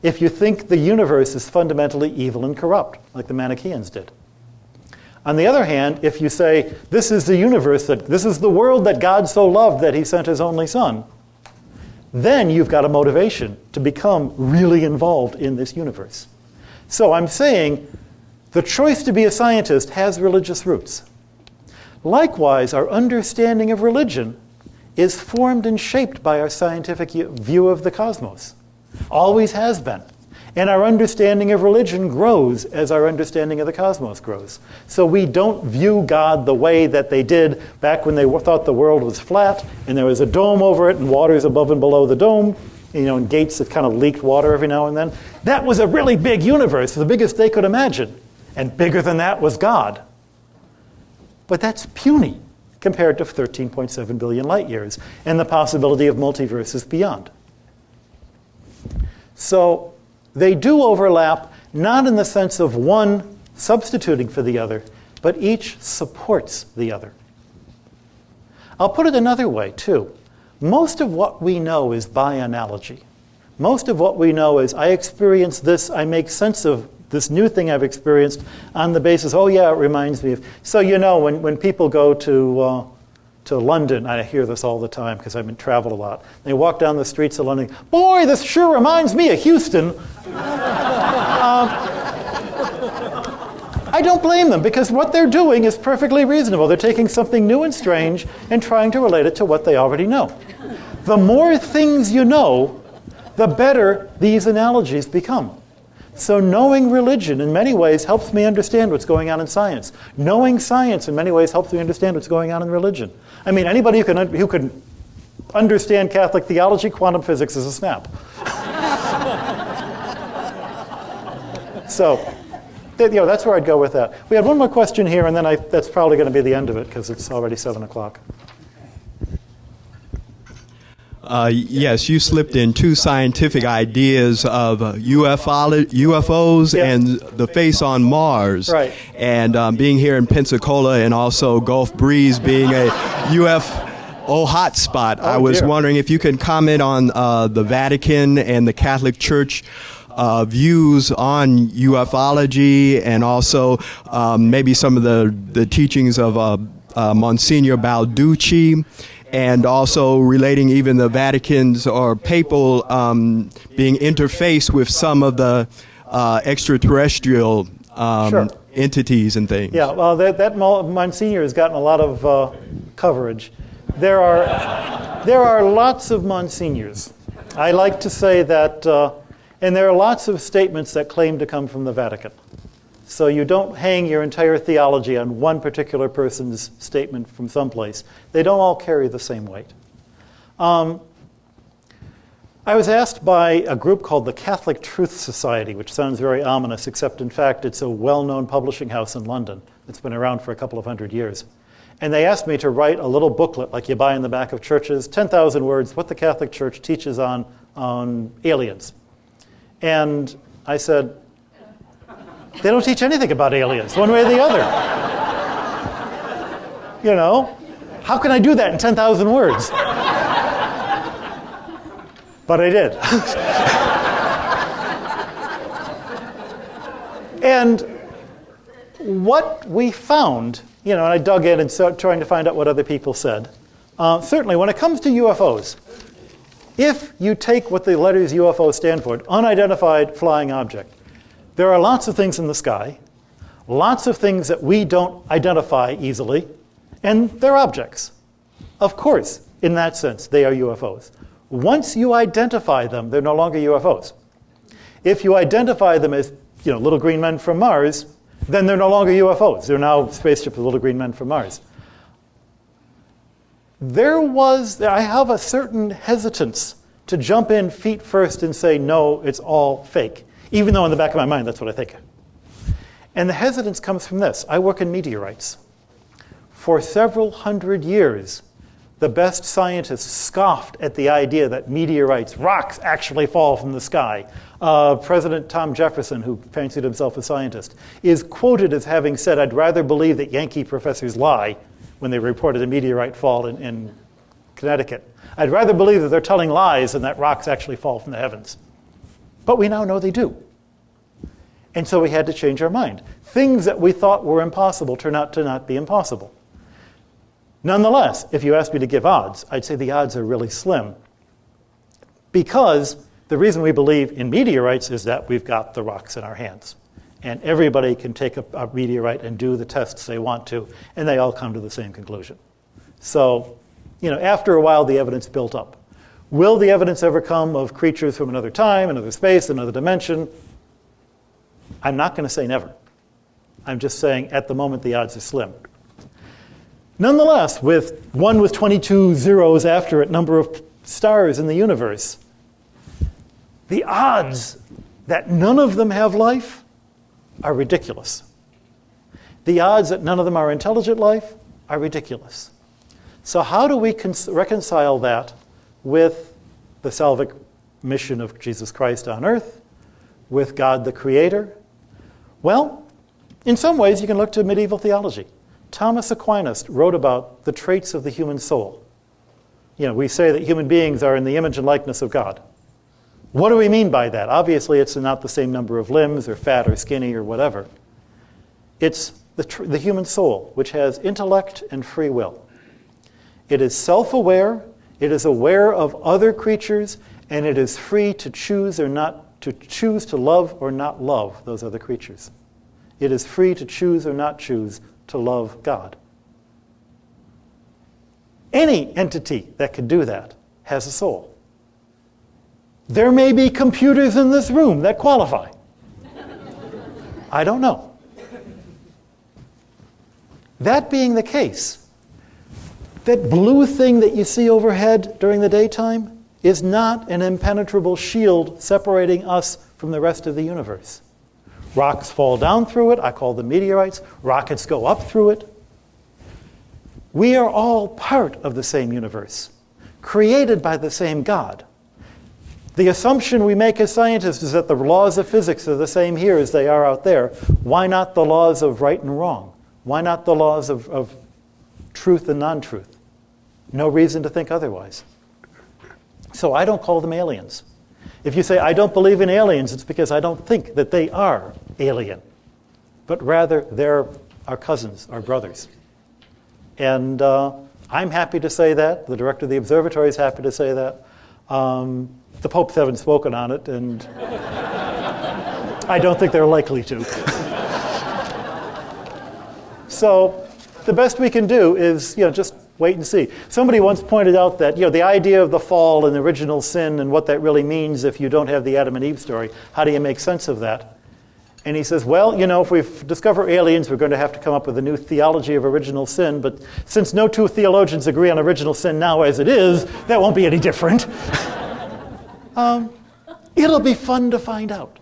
if you think the universe is fundamentally evil and corrupt, like the Manichaeans did. On the other hand, if you say, this is the universe, this is the world that God so loved that he sent his only son, then you've got a motivation to become really involved in this universe. So I'm saying the choice to be a scientist has religious roots. Likewise, our understanding of religion is formed and shaped by our scientific view of the cosmos. Always has been. And our understanding of religion grows as our understanding of the cosmos grows. So we don't view God the way that they did back when they thought the world was flat and there was a dome over it and waters above and below the dome, and gates that kind of leaked water every now and then. That was a really big universe, the biggest they could imagine. And bigger than that was God. But that's puny compared to 13.7 billion light years and the possibility of multiverses beyond. So They do overlap, not in the sense of one substituting for the other, but each supports the other. I'll put it another way, too. Most of what we know is by analogy. Most of what we know is, I experience this, I make sense of this new thing I've experienced on the basis, oh yeah, it reminds me of. So you know, when people go to London, I hear this all the time because I've been traveled a lot. They walk down the streets of London, boy, this sure reminds me of Houston. I don't blame them, because what they're doing is perfectly reasonable. They're taking something new and strange and trying to relate it to what they already know. The more things you know, the better these analogies become. So knowing religion in many ways helps me understand what's going on in science. Knowing science in many ways helps me understand what's going on in religion. I mean, anybody who can understand Catholic theology, quantum physics is a snap. So, that's where I'd go with that. We had one more question here, and then that's probably going to be the end of it, because it's already 7 o'clock. Yes, you slipped in 2 scientific ideas of UFOs and the face on Mars. Right. And being here in Pensacola and also Gulf Breeze being a UFO hotspot, I was wondering if you can comment on the Vatican and the Catholic Church views on ufology, and also maybe some of the teachings of Monsignor Balducci, and also relating even the Vatican's or papal being interfaced with some of the extraterrestrial entities and things. Yeah, well, that Monsignor has gotten a lot of coverage. There are lots of Monsignors. I like to say that, and there are lots of statements that claim to come from the Vatican. So you don't hang your entire theology on one particular person's statement from someplace. They don't all carry the same weight. I was asked by a group called the Catholic Truth Society, which sounds very ominous, except in fact it's a well-known publishing house in London. It's been around for a couple of hundred years. And they asked me to write a little booklet like you buy in the back of churches, 10,000 words, what the Catholic Church teaches on aliens. And I said, they don't teach anything about aliens, one way or the other. You know, how can I do that in 10,000 words? But I did. And what we found, and I dug in and started trying to find out what other people said. Certainly, when it comes to UFOs, if you take what the letters UFO stand for, unidentified flying object, there are lots of things in the sky, lots of things that we don't identify easily, and they're objects. Of course, in that sense, they are UFOs. Once you identify them, they're no longer UFOs. If you identify them as, little green men from Mars, then they're no longer UFOs. They're now spaceships with little green men from Mars. I have a certain hesitance to jump in feet first and say, no, it's all fake. Even though in the back of my mind, that's what I think. And the hesitance comes from this. I work in meteorites. For several hundred years, the best scientists scoffed at the idea that meteorites, rocks, actually fall from the sky. President Tom Jefferson, who fancied himself a scientist, is quoted as having said, I'd rather believe that Yankee professors lie when they reported a meteorite fall in Connecticut. I'd rather believe that they're telling lies than that rocks actually fall from the heavens. But we now know they do. And so we had to change our mind. Things that we thought were impossible turn out to not be impossible. Nonetheless, if you asked me to give odds, I'd say the odds are really slim. Because the reason we believe in meteorites is that we've got the rocks in our hands. And everybody can take a meteorite and do the tests they want to, and they all come to the same conclusion. So, after a while, the evidence built up. Will the evidence ever come of creatures from another time, another space, another dimension? I'm not going to say never. I'm just saying at the moment the odds are slim. Nonetheless, with 22 zeros after it number of stars in the universe, the odds that none of them have life are ridiculous. The odds that none of them are intelligent life are ridiculous. So how do we reconcile that with the salvic mission of Jesus Christ on earth, with God the Creator? Well, in some ways you can look to medieval theology. Thomas Aquinas wrote about the traits of the human soul. We say that human beings are in the image and likeness of God. What do we mean by that? Obviously, it's not the same number of limbs or fat or skinny or whatever. It's the human soul, which has intellect and free will. It is self-aware, it is aware of other creatures, and it is free to choose to love or not love those other creatures. It is free to choose or not choose to love God. Any entity that can do that has a soul. There may be computers in this room that qualify. I don't know. That being the case, that blue thing that you see overhead during the daytime is not an impenetrable shield separating us from the rest of the universe. Rocks fall down through it. I call them meteorites. Rockets go up through it. We are all part of the same universe, created by the same God. The assumption we make as scientists is that the laws of physics are the same here as they are out there. Why not the laws of right and wrong? Why not the laws of truth and non-truth? No reason to think otherwise. So I don't call them aliens. If you say, I don't believe in aliens, it's because I don't think that they are alien. But rather, they're our cousins, our brothers. And I'm happy to say that. The director of the observatory is happy to say that. The popes haven't spoken on it, and I don't think they're likely to. So the best we can do is, just wait and see. Somebody once pointed out that, the idea of the fall and the original sin and what that really means if you don't have the Adam and Eve story, how do you make sense of that? And he says, well, if we discover aliens, we're going to have to come up with a new theology of original sin, but since no two theologians agree on original sin now as it is, that won't be any different. It'll be fun to find out.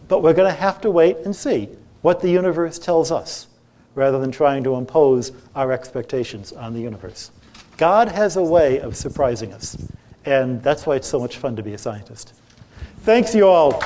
But we're going to have to wait and see what the universe tells us, rather than trying to impose our expectations on the universe. God has a way of surprising us, and that's why it's so much fun to be a scientist. Thanks, you all.